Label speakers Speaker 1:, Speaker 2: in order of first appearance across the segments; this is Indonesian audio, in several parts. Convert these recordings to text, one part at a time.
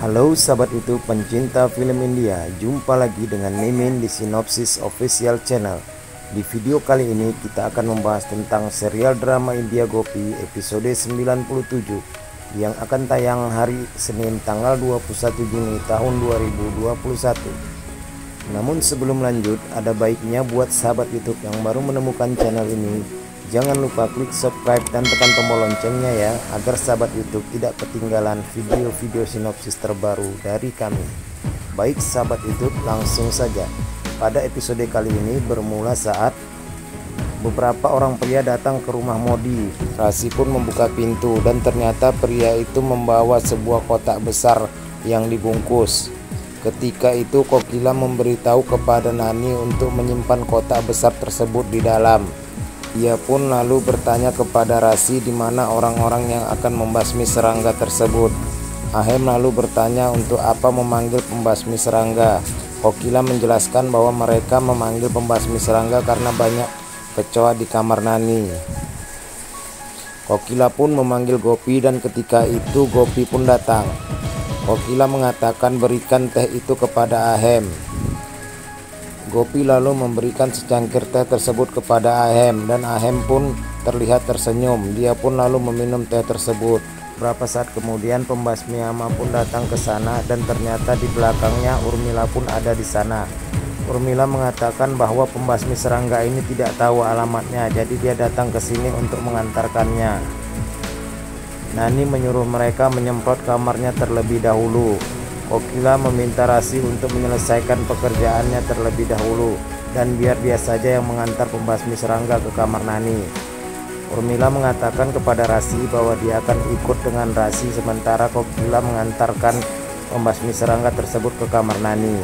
Speaker 1: Halo sahabat YouTube pencinta film India, jumpa lagi dengan Mimin di Sinopsis Official Channel. Di video kali ini kita akan membahas tentang serial drama India Gopi episode 97 yang akan tayang hari Senin tanggal 21 Juni tahun 2021. Namun sebelum lanjut, ada baiknya buat sahabat YouTube yang baru menemukan channel ini, jangan lupa klik subscribe dan tekan tombol loncengnya ya, agar sahabat YouTube tidak ketinggalan video-video sinopsis terbaru dari kami. Baik sahabat YouTube, langsung saja. Pada episode kali ini bermula saat beberapa orang pria datang ke rumah Modi. Rasi pun membuka pintu dan ternyata pria itu membawa sebuah kotak besar yang dibungkus. Ketika itu Kokila memberitahu kepada Nani untuk menyimpan kotak besar tersebut di dalam. Ia pun lalu bertanya kepada Rasi di mana orang-orang yang akan membasmi serangga tersebut. Ahem lalu bertanya untuk apa memanggil pembasmi serangga. Kokila menjelaskan bahwa mereka memanggil pembasmi serangga karena banyak kecoa di kamar Nani. Kokila pun memanggil Gopi dan ketika itu Gopi pun datang. Kokila mengatakan berikan teh itu kepada Ahem. Gopi lalu memberikan secangkir teh tersebut kepada Ahem dan Ahem pun terlihat tersenyum. Dia pun lalu meminum teh tersebut. Beberapa saat kemudian pembasmi Yama pun datang ke sana dan ternyata di belakangnya Urmila pun ada di sana. Urmila mengatakan bahwa pembasmi serangga ini tidak tahu alamatnya, jadi dia datang ke sini untuk mengantarkannya. Nani menyuruh mereka menyemprot kamarnya terlebih dahulu. Kokila meminta Rasi untuk menyelesaikan pekerjaannya terlebih dahulu dan biar dia saja yang mengantar pembasmi serangga ke kamar Nani. Urmila mengatakan kepada Rasi bahwa dia akan ikut dengan Rasi sementara Kokila mengantarkan pembasmi serangga tersebut ke kamar Nani.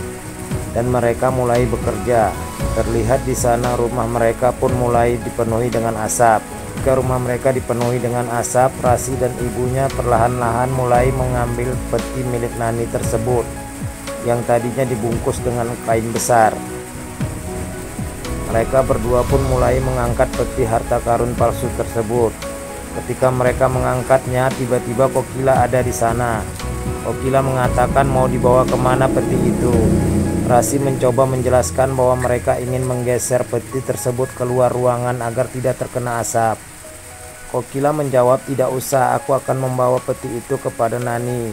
Speaker 1: Dan mereka mulai bekerja. Terlihat di sana rumah mereka pun mulai dipenuhi dengan asap. Ketika rumah mereka dipenuhi dengan asap, Rasi dan ibunya perlahan-lahan mulai mengambil peti milik Nani tersebut yang tadinya dibungkus dengan kain besar. Mereka berdua pun mulai mengangkat peti harta karun palsu tersebut. Ketika mereka mengangkatnya, tiba-tiba Kokila ada di sana. Kokila mengatakan mau dibawa kemana peti itu. Rasi mencoba menjelaskan bahwa mereka ingin menggeser peti tersebut keluar ruangan agar tidak terkena asap. Kokila menjawab, tidak usah, aku akan membawa peti itu kepada Nani.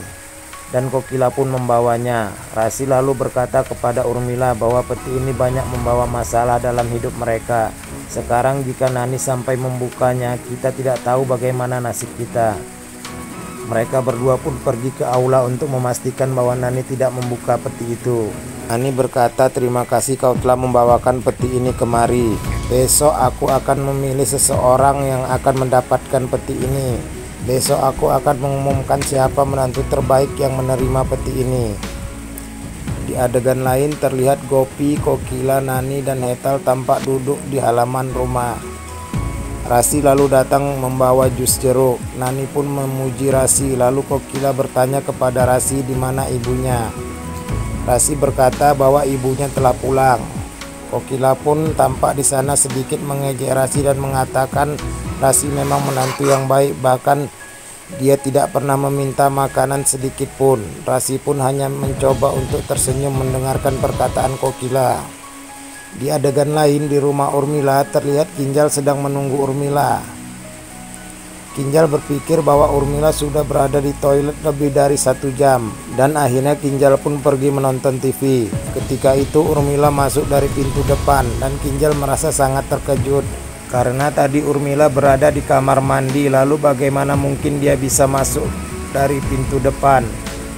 Speaker 1: Dan Kokila pun membawanya. Rasi lalu berkata kepada Urmila bahwa peti ini banyak membawa masalah dalam hidup mereka. Sekarang jika Nani sampai membukanya, kita tidak tahu bagaimana nasib kita. Mereka berdua pun pergi ke aula untuk memastikan bahwa Nani tidak membuka peti itu. Nani berkata, terima kasih kau telah membawakan peti ini kemari. Besok aku akan memilih seseorang yang akan mendapatkan peti ini. Besok aku akan mengumumkan siapa menantu terbaik yang menerima peti ini. Di adegan lain terlihat Gopi, Kokila, Nani, dan Hetal tampak duduk di halaman rumah. Rasi lalu datang membawa jus jeruk. Nani pun memuji Rasi. Lalu Kokila bertanya kepada Rasi di mana ibunya. Rasi berkata bahwa ibunya telah pulang. Kokila pun tampak di sana sedikit mengejek Rasi dan mengatakan Rasi memang menantu yang baik, bahkan dia tidak pernah meminta makanan sedikit pun. Rasi pun hanya mencoba untuk tersenyum mendengarkan perkataan Kokila. Di adegan lain di rumah Urmila terlihat Kinjal sedang menunggu Urmila. Kinjal berpikir bahwa Urmila sudah berada di toilet lebih dari 1 jam dan akhirnya Kinjal pun pergi menonton TV. Ketika itu Urmila masuk dari pintu depan dan Kinjal merasa sangat terkejut karena tadi Urmila berada di kamar mandi, lalu bagaimana mungkin dia bisa masuk dari pintu depan.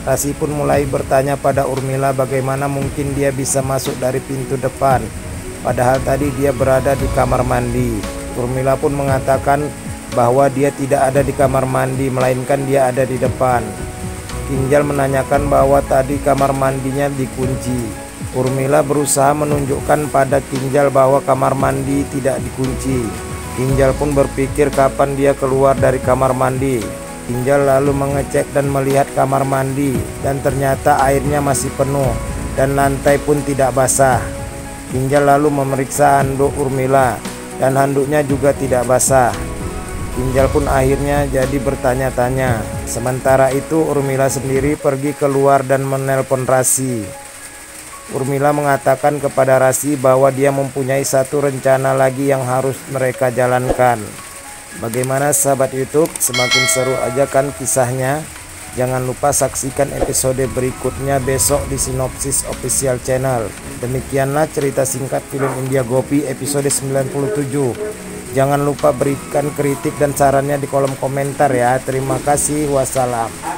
Speaker 1: Rasi pun mulai bertanya pada Urmila bagaimana mungkin dia bisa masuk dari pintu depan padahal tadi dia berada di kamar mandi. Urmila pun mengatakan bahwa dia tidak ada di kamar mandi melainkan dia ada di depan. Kinjal menanyakan bahwa tadi kamar mandinya dikunci. Urmila berusaha menunjukkan pada Kinjal bahwa kamar mandi tidak dikunci. Kinjal pun berpikir kapan dia keluar dari kamar mandi. Kinjal lalu mengecek dan melihat kamar mandi dan ternyata airnya masih penuh dan lantai pun tidak basah. Kinjal lalu memeriksa handuk Urmila dan handuknya juga tidak basah. Kinjal pun akhirnya jadi bertanya-tanya, Sementara itu Urmila sendiri pergi keluar dan menelpon Rasi. Urmila mengatakan kepada Rasi bahwa dia mempunyai satu rencana lagi yang harus mereka jalankan. Bagaimana sahabat YouTube? Semakin seru aja kan kisahnya? Jangan lupa saksikan episode berikutnya besok di Sinopsis Official Channel. Demikianlah cerita singkat film India Gopi episode 97. Jangan lupa berikan kritik dan sarannya di kolom komentar ya. Terima kasih. Wassalam.